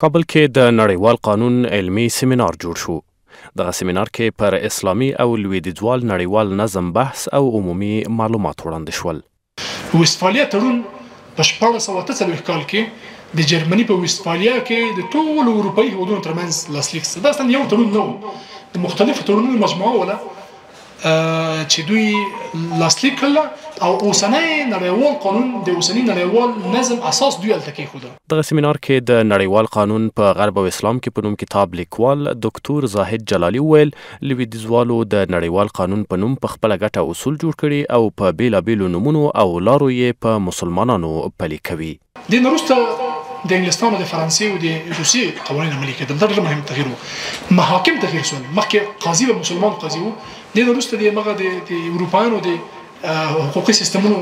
کابل کې د نړیوال قانون علمي سیمینار جوړ شو. دغه سیمینار کې پر اسلامي او لویدیځوال نړیوال نظم بحث او عمومي معلومات وړاندې شول. وستفالیا تړون په 1448 کال کې د جرمني په وستفالیا کې د ټولو اروپایي هیوادونو ترمنځ لاسلیک شو. دا اصلا یو تړون نه و، د مختلفو تړونونو مجموعه ولا چې دوی لاسلیک کړل او اوسنی نړیوال قانون د اوسنی نړیوال نظم اساس دوی هلته کېښوده. دغه سیمینار کې د نړیوال قانون په غرب او اسلام کې په نوم کتاب لیکوال ډاکټر زاهد جلالي وویل لویدیځوالو د نړیوال قانون په نوم په خپله ګټه اصول جوړ کړي او په بېلابېلو نومونو او لارو یې په مسلمانانو پلي کوي. دې نه وروسته د انګلستان او د فرانسې او د روسیې قوانین عملي کېدل. دا ډېر مهم تغییر و. محاکم تغییر شول. مخکې قاضي به مسلمان قاضي و، دې نه وروسته د هغه د اروپایانو د حقوقي سیستمونو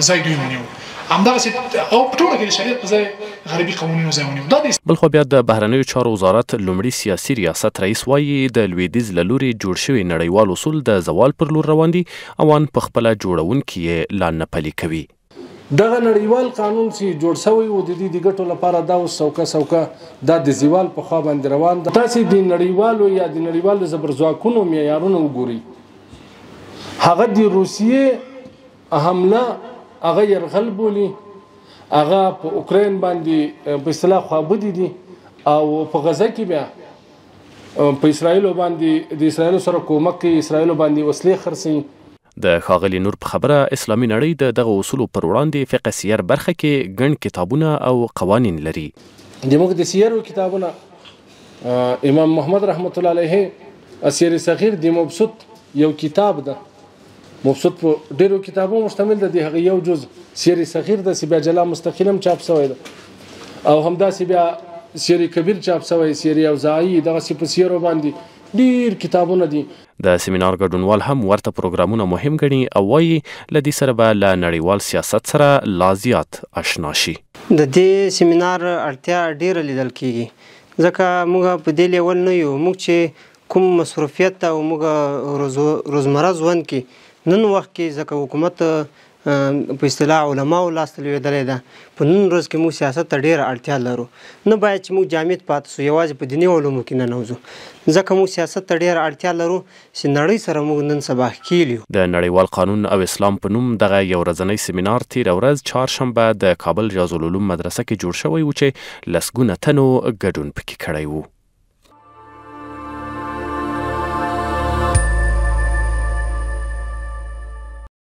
ځای دوی ونیو. همدغسې او په ټوله کې د شریعت په ځای غربي قوانینو ځای ونیو. بلخوا بیا د بهرنیو چارو وزارت لومړي سیاسي ریاست رئیس وایي د لویدیځ له لوري جوړ شوي نړیوال اصول د زوال پر لور روان دي او ان په خپله جوړونکي یې لا نه پلي کوي. دغه نړیوال قانون چې جوړ شوی و د دې د ګټو لپاره دا اوس څوکه دا د زوال په خوا باندې روان ده. تاسې د نړیوالو یا د نړیوالو زبرځواکونو معیارونه وګورئ. هغه د روسیې حمله هغه یرغل بولي، هغه په اوکراین باندې په اصطلاح خوابدي دي او په غزه کې بیا په اسرائیلو باندې د اسرائیلو سره کومک کوي، اسرائیلو باندې وسلې خرڅوي. د ښاغلي نور په خبره اسلامي نړۍ د دغه اصولو پر وړاندې فقه سیر برخه کې ګڼ کتابونه او قوانین لري. زموږ د سیرو کتابونه امام محمد رحمت الله علیه سیر صغیر د مبسوط یو کتاب ده. مبسوط په ډیرو کتابونو مشتمل ده. د هغه یو جز سیر صغیر د سبا جلا مستقلم چاپ شوی ده او همداسې بیا سیر کبیر چاپ شوی، سیر اوزاعي، دغه په سیرو باندې ډیر کتابونه دي. د سیمینار ګډونوال هم ورته پروګرامونه مهم ګڼي او وایي له دې سره به له نړیوال سیاست سره لا زیات آشنا شي. د دې سیمینار اړتیا ډیره لیدل کیږي ځکه موږ په دې لیول نه یو. موږ چې کوم مصروفیت او موږ روزمره ژوند کې نن وخت کې ځکه حکومت په اصطلاح علماو لاس ته لوېدلی ده، په نن ورځ کې موږ سیاست ته ډېره اړتیا لرو. نه باید چې موږ جامد پاتې سو، یوازې په دیني علومو کې ننوځو ځکه موږ سیاست ته ډېره اړتیا لرو چې نړۍ سره موږ نن سبا ښکېل یو. د نړیوال قانون او اسلام په نوم دغه یو ورځنی سیمینار تېره ورځ چهارشنبه د کابل ریاض العلوم مدرسه کې جوړ شوی و چې لسګونه تنو ګډون پکې کړی و.